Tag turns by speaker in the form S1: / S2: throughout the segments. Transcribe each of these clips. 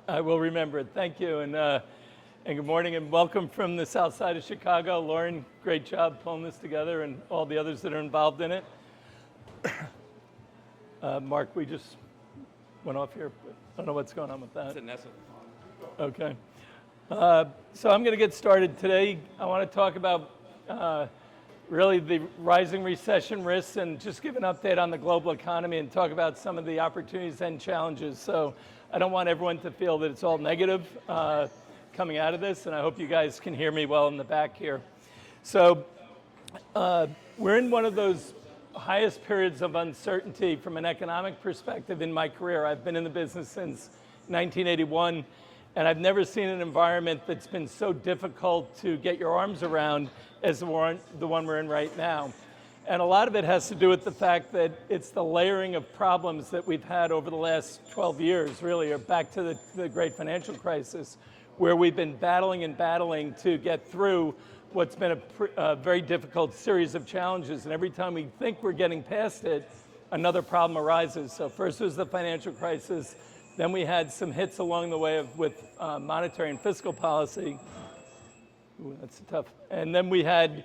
S1: I will remember it. Thank you, and good morning, and welcome from the south side of Chicago. Lauren, great job pulling this together, and all the others that are involved in it. Mark, we just went off here. But I don't know what's going on with that. Okay. So I'm going to get started today. I want to talk about really the rising recession risks and just give an update on the global economy and talk about some of the opportunities and challenges. So I don't want everyone to feel that it's all negative coming out of this, and I hope you guys can hear me well in the back here. So we're in one of those highest periods of uncertainty from an economic perspective in my career. I've been in the business since 1981, and I've never seen an environment that's been so difficult to get your arms around as the one we're in right now. And a lot of it has to do with the fact that it's the layering of problems that we've had over the last 12 years, really, or back to the great financial crisis, where we've been battling to get through what's been a very difficult series of challenges. And every time we think we're getting past it, another problem arises. So first was the financial crisis. Then we had some hits along the way with monetary and fiscal policy. Ooh, that's tough. And then we had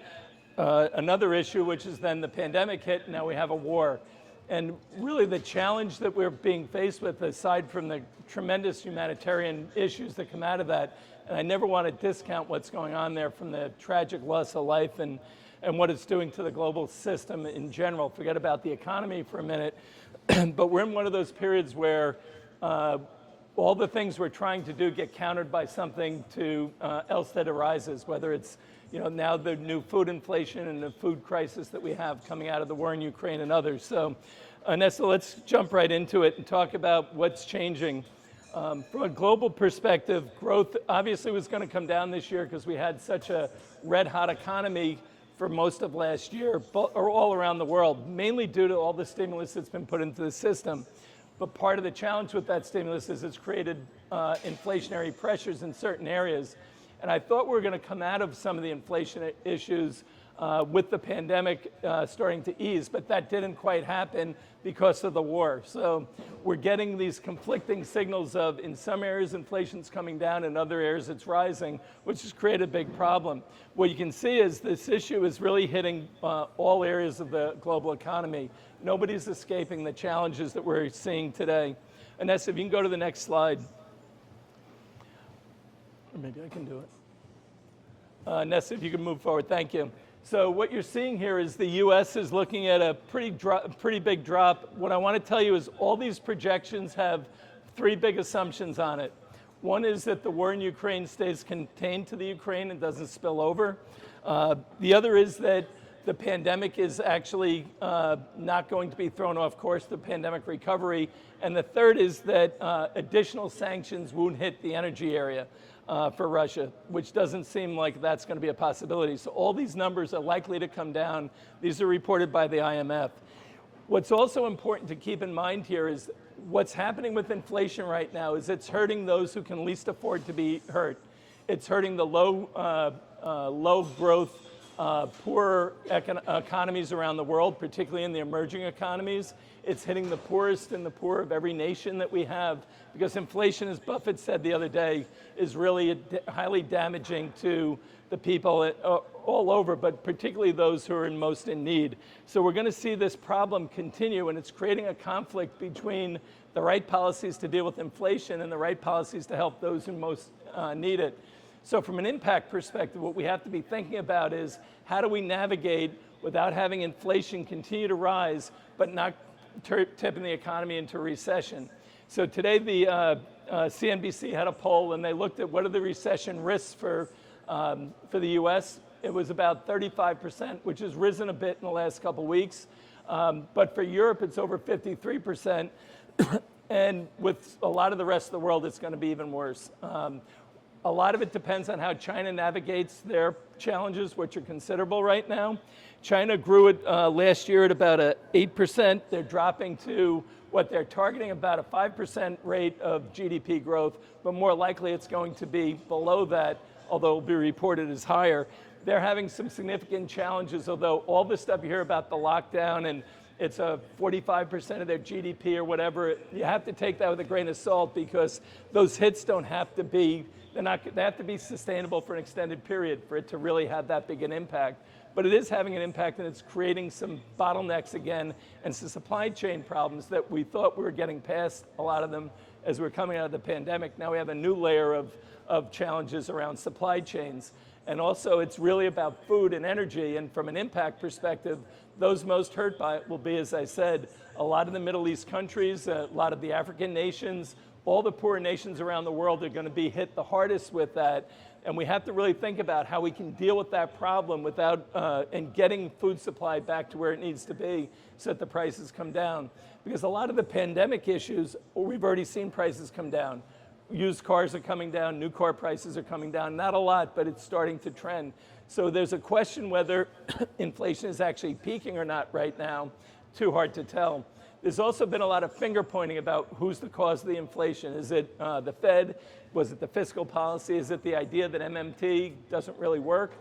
S1: another issue, which is then the pandemic hit, and now we have a war. And really the challenge that we're being faced with, aside from the tremendous humanitarian issues that come out of that, and I never want to discount what's going on there from the tragic loss of life and what it's doing to the global system in general. Forget about the economy for a minute. But we're in one of those periods where all the things we're trying to do get countered by something else that arises, whether it's now the new food inflation and the food crisis that we have coming out of the war in Ukraine and others. So, Nessa, let's jump right into it and talk about what's changing. From a global perspective, growth obviously was going to come down this year because we had such a red-hot economy for most of last year, or all around the world, mainly due to all the stimulus that's been put into the system. But part of the challenge with that stimulus is it's created inflationary pressures in certain areas. And I thought we were going to come out of some of the inflation issues with the pandemic starting to ease, but that didn't quite happen because of the war. So we're getting these conflicting signals of, in some areas, inflation's coming down, in other areas it's rising, which has created a big problem. What you can see is this issue is really hitting all areas of the global economy. Nobody's escaping the challenges that we're seeing today. Anessa, if you can go to the next slide. Or maybe I can do it. Nessa, if you can move forward, thank you. So what you're seeing here is the U.S. is looking at a pretty big drop. What I want to tell you is all these projections have three big assumptions on it. One is that the war in Ukraine stays contained to the Ukraine and doesn't spill over. The other is that the pandemic is actually not going to be thrown off course, the pandemic recovery. And the third is that additional sanctions won't hit the energy area for Russia, which doesn't seem like that's going to be a possibility. So all these numbers are likely to come down. These are reported by the IMF. What's also important to keep in mind here is what's happening with inflation right now is it's hurting those who can least afford to be hurt. It's hurting the low growth, poorer economies around the world, particularly in the emerging economies. It's hitting the poorest and the poor of every nation that we have, because inflation, as Buffett said the other day, is really highly damaging to the people all over, but particularly those who are most in need. So we're going to see this problem continue, and it's creating a conflict between the right policies to deal with inflation and the right policies to help those who most need it. So from an impact perspective, what we have to be thinking about is how do we navigate without having inflation continue to rise, but not tipping the economy into recession. So today the CNBC had a poll, and they looked at what are the recession risks for the U.S. It was about 35%, which has risen a bit in the last couple weeks. But for Europe, it's over 53%. And with a lot of the rest of the world, it's going to be even worse. A lot of it depends on how China navigates their challenges, which are considerable right now. China grew it last year at about 8%. They're dropping to what they're targeting, about a 5% rate of GDP growth, but more likely it's going to be below that, although it'll be reported as higher. They're having some significant challenges, although all this stuff you hear about the lockdown and it's a 45% of their GDP or whatever. You have to take that with a grain of salt because those hits don't have to be, they have to be sustainable for an extended period for it to really have that big an impact. But it is having an impact, and it's creating some bottlenecks again and some supply chain problems that we thought we were getting past a lot of them as we're coming out of the pandemic. Now we have a new layer of challenges around supply chains. And also it's really about food and energy, and from an impact perspective, those most hurt by it will be, as I said, a lot of the Middle East countries, a lot of the African nations, all the poor nations around the world are going to be hit the hardest with that. And we have to really think about how we can deal with that problem without, and getting food supply back to where it needs to be so that the prices come down. Because a lot of the pandemic issues, we've already seen prices come down. Used cars are coming down, new car prices are coming down, not a lot, but it's starting to trend. So there's a question whether inflation is actually peaking or not right now. Too hard to tell. There's also been a lot of finger pointing about who's the cause of the inflation. Is it the Fed? Was it the fiscal policy? Is it the idea that MMT doesn't really work?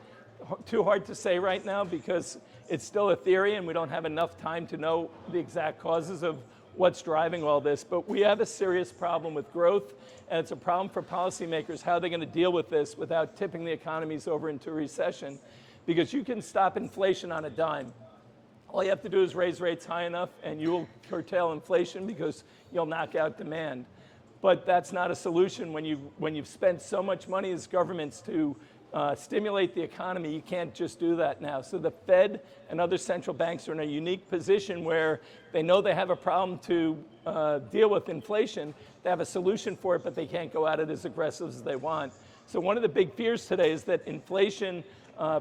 S1: Too hard to say right now because it's still a theory and we don't have enough time to know the exact causes of what's driving all this. But we have a serious problem with growth, and it's a problem for policymakers how they're going to deal with this without tipping the economies over into recession. Because you can stop inflation on a dime. All you have to do is raise rates high enough and you will curtail inflation because you'll knock out demand. But that's not a solution when you've spent so much money as governments to stimulate the economy. You can't just do that now. So the Fed and other central banks are in a unique position where they know they have a problem to deal with inflation. They have a solution for it, but they can't go at it as aggressive as they want. So one of the big fears today is that inflation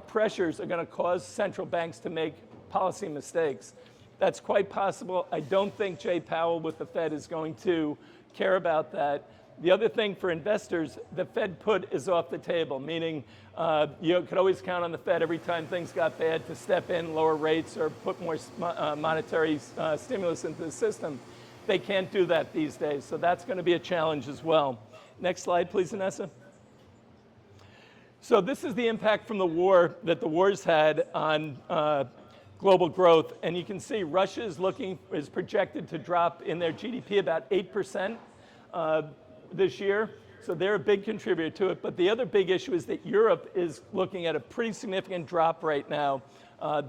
S1: pressures are going to cause central banks to make policy mistakes. That's quite possible. I don't think Jay Powell with the Fed is going to care about that. The other thing for investors, the Fed put is off the table, meaning you could always count on the Fed every time things got bad to step in, lower rates, or put more monetary stimulus into the system. They can't do that these days, so that's going to be a challenge as well. Next slide, please, Vanessa. So this is the impact from the war that the war's had on global growth, and you can see Russia is projected to drop in their GDP about 8% this year, so they're a big contributor to it. But the other big issue is that Europe is looking at a pretty significant drop right now.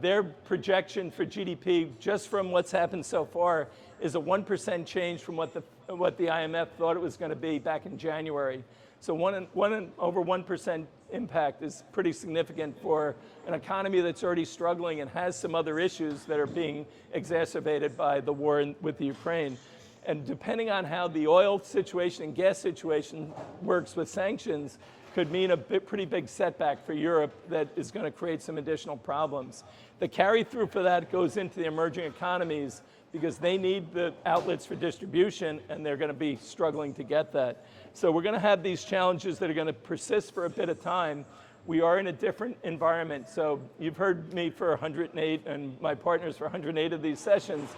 S1: Their projection for GDP, just from what's happened so far, is a 1% change from what the IMF thought it was going to be back in January. So over 1% impact is pretty significant for an economy that's already struggling and has some other issues that are being exacerbated by the war with the Ukraine. And depending on how the oil situation and gas situation works with sanctions, could mean a pretty big setback for Europe that is going to create some additional problems. The carry-through for that goes into the emerging economies because they need the outlets for distribution, and they're going to be struggling to get that. So we're going to have these challenges that are going to persist for a bit of time. We are in a different environment. So you've heard me for 108 and my partners for 108 of these sessions.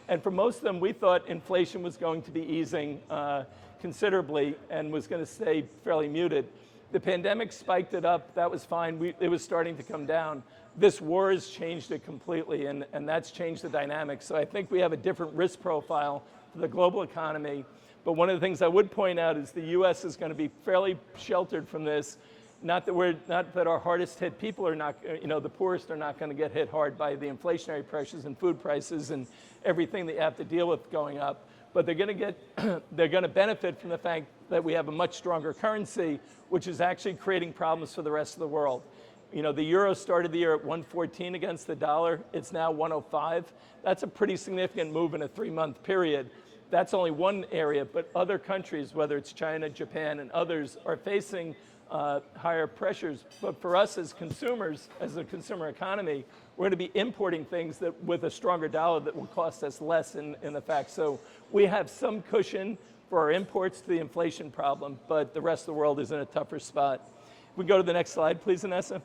S1: And for most of them, we thought inflation was going to be easing considerably and was going to stay fairly muted. The pandemic spiked it up. That was fine. It was starting to come down. This war has changed it completely, and that's changed the dynamics. So I think we have a different risk profile for the global economy. But one of the things I would point out is the U.S. is going to be fairly sheltered from this. Not that our hardest hit people are not, the poorest are not going to get hit hard by the inflationary pressures and food prices and everything that you have to deal with going up. But they're going to benefit from the fact that we have a much stronger currency, which is actually creating problems for the rest of the world. The euro started the year at 114 against the dollar. It's now 105. That's a pretty significant move in a 3-month period. That's only one area, but other countries, whether it's China, Japan, and others, are facing higher pressures. But for us as consumers, as a consumer economy, we're going to be importing things that with a stronger dollar that will cost us less in the fact. So we have some cushion for our imports to the inflation problem, but the rest of the world is in a tougher spot. We go to the next slide, please, Vanessa.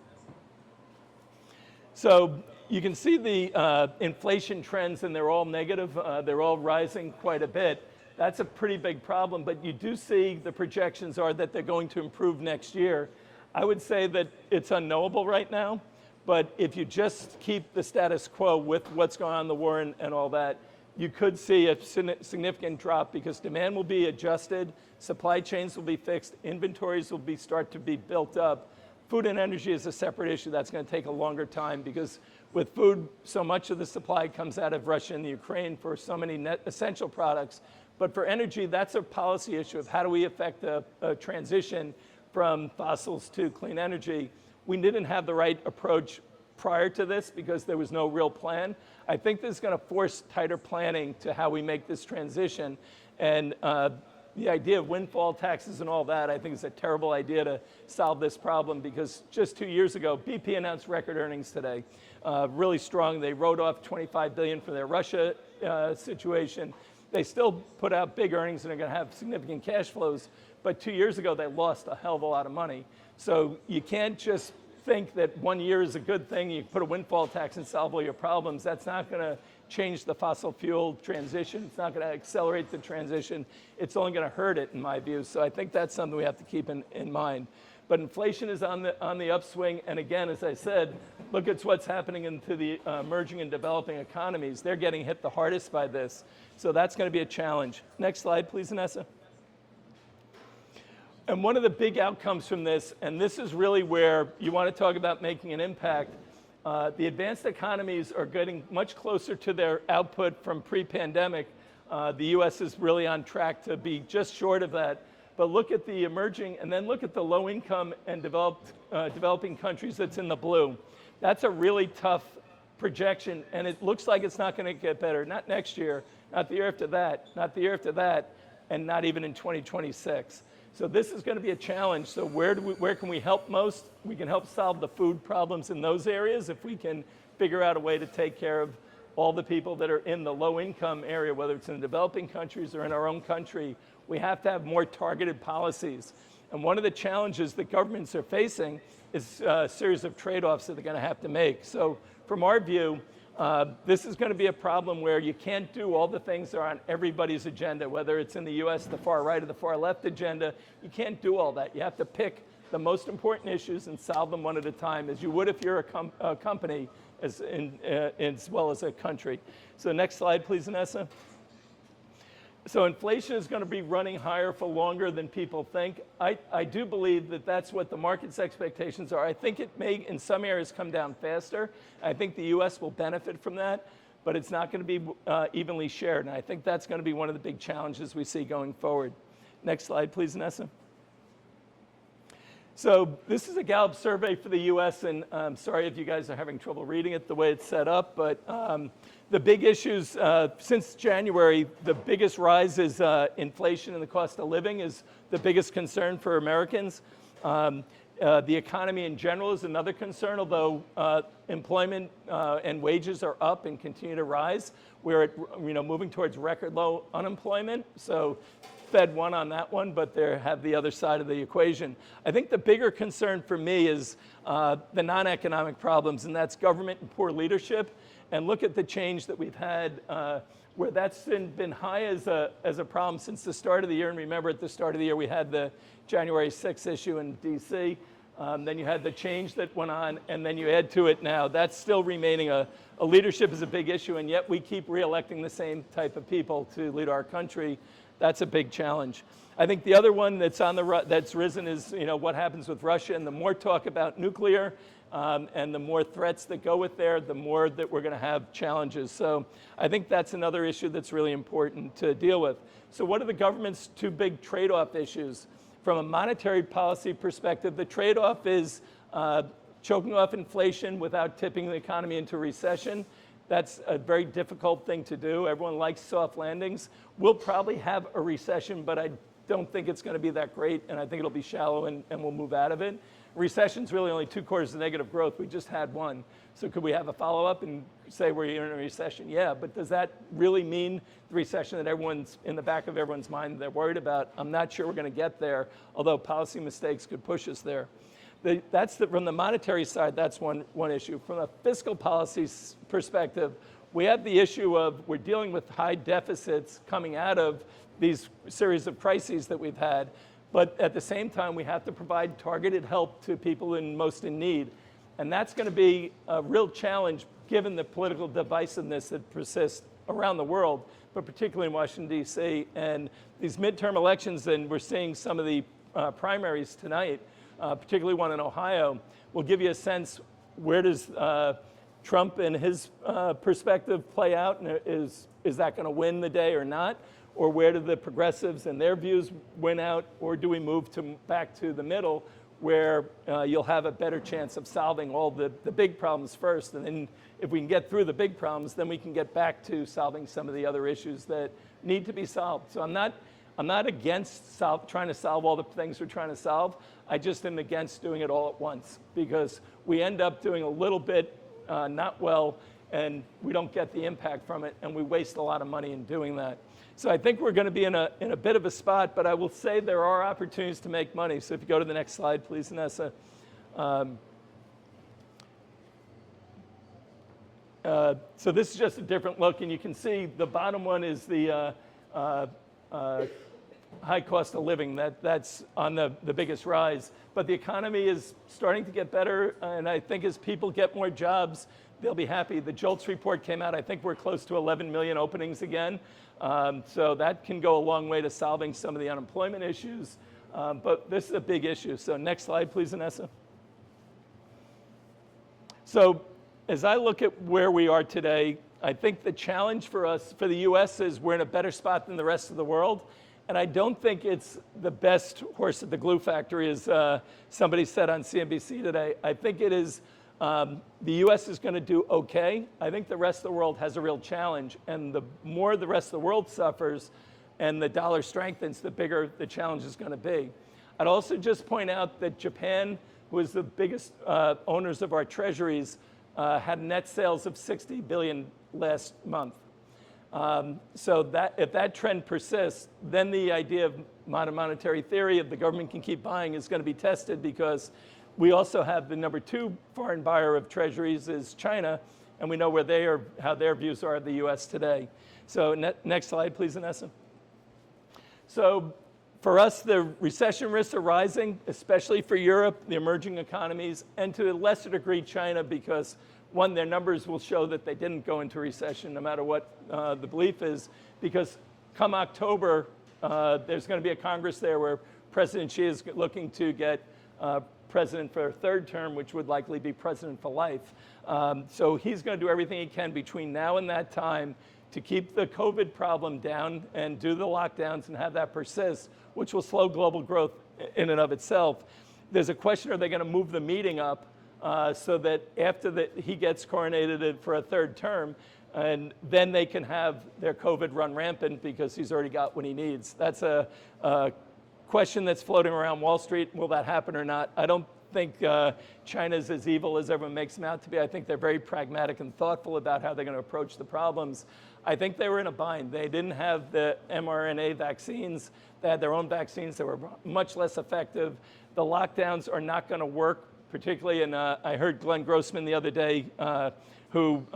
S1: So you can see the inflation trends, and they're all negative. They're all rising quite a bit. That's a pretty big problem, but you do see the projections are that they're going to improve next year. I would say that it's unknowable right now, But if you just keep the status quo with what's going on in the war and all that, you could see a significant drop because demand will be adjusted, supply chains will be fixed, inventories will start to be built up. Food and energy is a separate issue. That's going to take a longer time because with food, so much of the supply comes out of Russia and the Ukraine for so many essential products. But for energy, that's a policy issue of how do we affect a transition from fossils to clean energy. We didn't have the right approach prior to this because there was no real plan. I think this is going to force tighter planning to how we make this transition. And the idea of windfall taxes and all that, I think is a terrible idea to solve this problem because just 2 years ago, BP announced record earnings today. Really strong. They wrote off $25 billion for their Russia situation. They still put out big earnings and are going to have significant cash flows. But 2 years ago, they lost a hell of a lot of money. So you can't just think that 1 year is a good thing. You put a windfall tax and solve all your problems. That's not going to change the fossil fuel transition. It's not going to accelerate the transition. It's only going to hurt it, in my view. So I think that's something we have to keep in mind. But inflation is on the upswing. And again, as I said, look at what's happening into the emerging and developing economies. They're getting hit the hardest by this. So that's going to be a challenge. Next slide, please, Vanessa. And one of the big outcomes from this, and this is really where you want to talk about making an impact, the advanced economies are getting much closer to their output from pre-pandemic. The US is really on track to be just short of that. But look at the emerging, and then look at the low income and developing countries that's in the blue. That's a really tough projection, and it looks like it's not going to get better. Not next year, not the year after that, not the year after that, and not even in 2026. So this is going to be a challenge. So where can we help most? We can help solve the food problems in those areas if we can figure out a way to take care of all the people that are in the low income area, whether it's in the developing countries or in our own country. We have to have more targeted policies. And one of the challenges that governments are facing is a series of trade-offs that they're going to have to make. So from our view, this is going to be a problem where you can't do all the things that are on everybody's agenda, whether it's in the US, the far right or the far left agenda. You can't do all that. You have to pick the most important issues and solve them one at a time, as you would if you're a company as well as a country. So next slide, please, Vanessa. So inflation is going to be running higher for longer than people think. I do believe that that's what the market's expectations are. I think it may, in some areas, come down faster. I think the US will benefit from that, but it's not going to be evenly shared. And I think that's going to be one of the big challenges we see going forward. Next slide, please, Vanessa. So this is a Gallup survey for the US, and I'm sorry if you guys are having trouble reading it the way it's set up, but the big issues since January, the biggest rise is inflation and the cost of living is the biggest concern for Americans. The economy in general is another concern, although employment and wages are up and continue to rise. We're moving towards record low unemployment, so Fed won on that one, but they have the other side of the equation. I think the bigger concern for me is the non-economic problems, and that's government and poor leadership. And look at the change that we've had where that's been high as a problem since the start of the year. And remember, at the start of the year, we had the January 6th issue in DC. Then you had the change that went on, and then you add to it now. That's still remaining a leadership is a big issue, and yet we keep re-electing the same type of people to lead our country. That's a big challenge. I think the other one that's risen is what happens with Russia, and the more talk about nuclear and the more threats that go with there, the more that we're going to have challenges. So I think that's another issue that's really important to deal with. So what are the government's two big trade-off issues? From a monetary policy perspective, the trade-off is choking off inflation without tipping the economy into recession. That's a very difficult thing to do. Everyone likes soft landings. We'll probably have a recession, but I don't think it's going to be that great, and I think it'll be shallow and we'll move out of it. Recession's really only 2 quarters of negative growth. We just had one. So could we have a follow-up and say we're in a recession? Yeah, but does that really mean the recession that everyone's in the back of everyone's mind they're worried about? I'm not sure we're going to get there, although policy mistakes could push us there. From the monetary side, that's one issue. From a fiscal policy perspective, we have the issue of we're dealing with high deficits coming out of these series of crises that we've had. But at the same time, we have to provide targeted help to people most in need. And that's going to be a real challenge given the political divisiveness that persists around the world, but particularly in Washington, D.C. And these midterm elections, and we're seeing some of the primaries tonight, particularly one in Ohio, will give you a sense where does Trump and his perspective play out, and is that going to win the day or not? Or where do the progressives and their views win out, or do we move back to the middle where you'll have a better chance of solving all the big problems first, and then if we can get through the big problems, then we can get back to solving some of the other issues that need to be solved. So I'm not against trying to solve all the things we're trying to solve. I just am against doing it all at once, because we end up doing a little bit not well, and we don't get the impact from it, and we waste a lot of money in doing that. So I think we're going to be in a bit of a spot, but I will say there are opportunities to make money. So if you go to the next slide, please, Nessa. So this is just a different look, and you can see the bottom one is the high cost of living. That's on the biggest rise. But the economy is starting to get better, and I think as people get more jobs, they'll be happy. The JOLTS report came out. I think we're close to 11 million openings again. So that can go a long way to solving some of the unemployment issues. But this is a big issue. So next slide, please, Vanessa. So as I look at where we are today, I think the challenge for us, for the U.S., is we're in a better spot than the rest of the world. And I don't think it's the best horse at the glue factory, as somebody said on CNBC today. I think it is, the U.S. is going to do okay. I think the rest of the world has a real challenge. And the more the rest of the world suffers and the dollar strengthens, the bigger the challenge is going to be. I'd also just point out that Japan, who is the biggest owners of our treasuries, had net sales of $60 billion last month. So that if that trend persists, then the idea of modern monetary theory of the government can keep buying is going to be tested, because we also have the number 2 foreign buyer of treasuries is China, and we know where they are, how their views are of the U.S. today. So next slide, please, Vanessa. So for us, the recession risks are rising, especially for Europe, the emerging economies, and to a lesser degree China, because one, their numbers will show that they didn't go into recession, no matter what the belief is, because come October, there's going to be a Congress there where President Xi is looking to get president for a 3rd term, which would likely be president for life. So he's going to do everything he can between now and that time to keep the COVID problem down and do the lockdowns and have that persist, which will slow global growth in and of itself. There's a question, are they going to move the meeting up so that after he gets coronated for a 3rd term, and then they can have their COVID run rampant because he's already got what he needs? That's a question that's floating around Wall Street. Will that happen or not? I don't think China's as evil as everyone makes them out to be. I think they're very pragmatic and thoughtful about how they're going to approach the problems. I think they were in a bind. They didn't have the mRNA vaccines. They had their own vaccines that were much less effective. The lockdowns are not going to work, particularly, and I heard Glenn Grossman the other day, who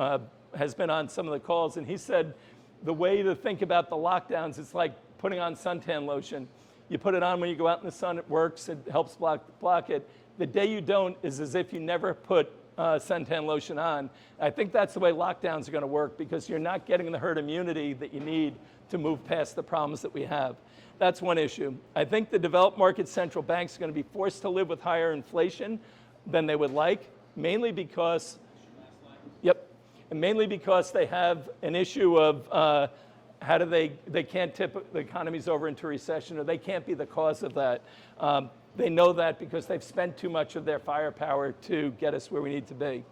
S1: has been on some of the calls, and he said the way to think about the lockdowns is like putting on suntan lotion. You put it on when you go out in the sun, it works, it helps block it. The day you don't is as if you never put suntan lotion on. I think that's the way lockdowns are going to work, because you're not getting the herd immunity that you need to move past the problems that we have. That's one issue. I think the developed market central banks are going to be forced to live with higher inflation than they would like, mainly because, and mainly because they have an issue of how do they can't tip the economies over into recession, or they can't be the cause of that. They know that because they've spent too much of their firepower to get us where we need to be.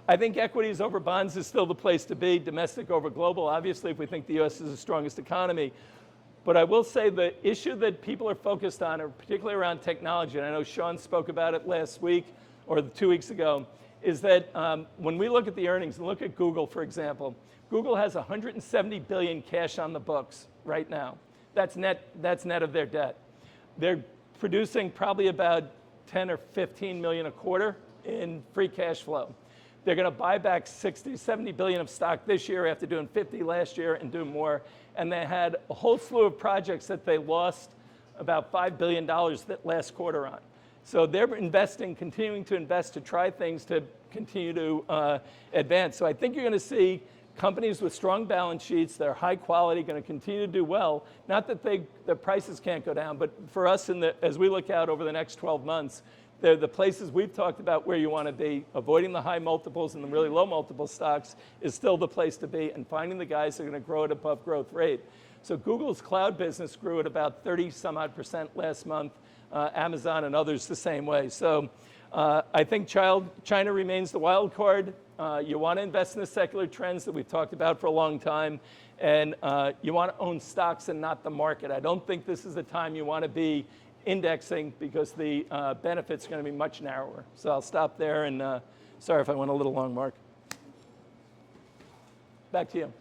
S1: I think equities over bonds is still the place to be, domestic over global, obviously, if we think the U.S. is the strongest economy. But I will say the issue that people are focused on, are particularly around technology, and I know Sean spoke about it last week or 2 weeks ago, is that when we look at the earnings and look at Google, for example, Google has $170 billion cash on the books right now. That's net of their debt. They're producing probably about 10 or 15 million a quarter in free cash flow. They're going to buy back 60, 70 billion of stock this year after doing 50 last year and doing more. And they had a whole slew of projects that they lost about $5 billion that last quarter on. So they're investing, continuing to invest to try things to continue to advance. So I think you're going to see companies with strong balance sheets that are high quality going to continue to do well. Not that the prices can't go down, but for us, as we look out over the next 12 months, they're the places we've talked about where you want to be. Avoiding the high multiples and the really low multiple stocks is still the place to be, and finding the guys that are going to grow at above growth rate. So Google's cloud business grew at about 30-some-odd% last month. Amazon and others the same way. So I think China remains the wild card. You want to invest in the secular trends that we've talked about for a long time, and you want to own stocks and not the market. I don't think this is the time you want to be indexing because the benefits are going to be much narrower. So I'll stop there, and sorry if I went a little long, Mark. Back to you.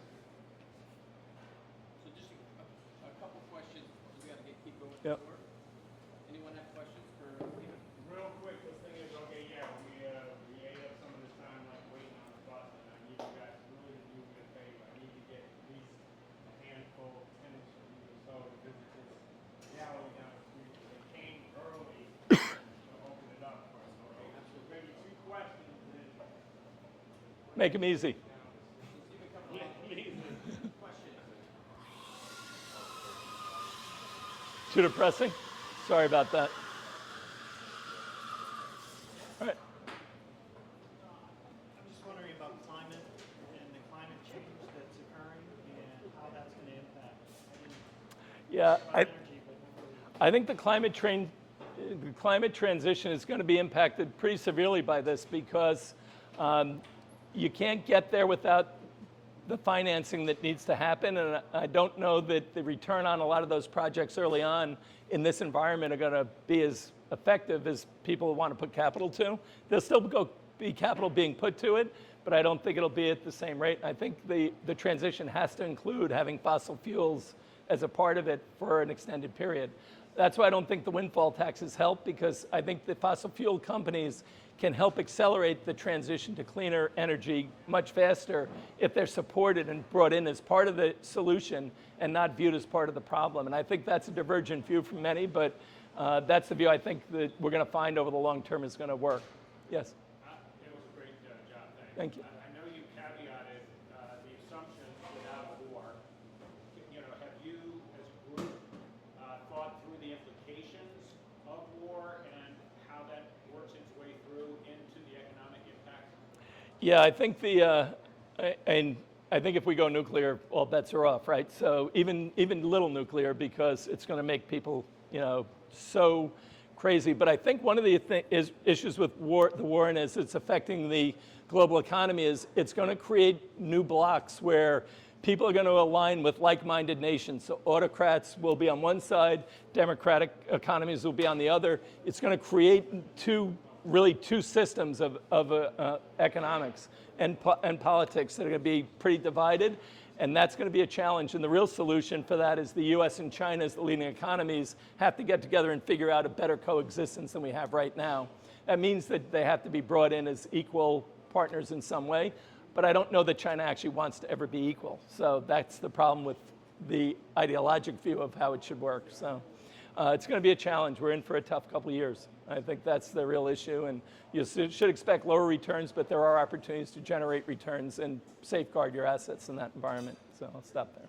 S2: So just a couple questions. We got to keep going.
S1: Yep.
S2: Anyone have questions for Stephen?
S3: Real quick, this thing is, okay, yeah, we ate up some of this time like waiting on the bus, and I need you guys to really do me a favor. I need to get at least a handful of tenants from you or so to visit this gallery down the street. They came early to open it up for us, okay? So maybe two questions, and
S1: Make them easy. Too depressing? Sorry about that. All right.
S4: I'm just wondering about climate and the climate change that's occurring and how that's going to impact.
S1: Yeah,
S4: Energy, but
S1: I think the climate transition is going to be impacted pretty severely by this because you can't get there without the financing that needs to happen, and I don't know that the return on a lot of those projects early on in this environment are going to be as effective as people want to put capital to. There'll still be capital being put to it, but I don't think it'll be at the same rate. I think the transition has to include having fossil fuels as a part of it for an extended period. That's why I don't think the windfall taxes help, because I think the fossil fuel companies can help accelerate the transition to cleaner energy much faster if they're supported and brought in as part of the solution and not viewed as part of the problem. And I think that's a divergent view from many, but that's the view I think that we're going to find over the long term is going to work. Yes?
S3: it was a great job,
S1: Thank you.
S3: I know you caveated the assumption without a war. You know, have you, as a group, thought through the implications of war and how that works its way through into the economic impact?
S1: Yeah, I think I think if we go nuclear, all bets are off, right? So even little nuclear, because it's going to make people, so crazy. But I think one of the issues with the war and as it's affecting the global economy is it's going to create new blocks where people are going to align with like-minded nations. So autocrats will be on one side, democratic economies will be on the other. It's going to create two systems of economics and politics that are going to be pretty divided, and that's going to be a challenge. And the real solution for that is the U.S. and China, as the leading economies, have to get together and figure out a better coexistence than we have right now. That means that they have to be brought in as equal partners in some way, but I don't know that China actually wants to ever be equal. So that's the problem with the ideologic view of how it should work. So it's going to be a challenge. We're in for a tough couple of years. I think that's the real issue, and you should expect lower returns, but there are opportunities to generate returns and safeguard your assets in that environment. So I'll stop there.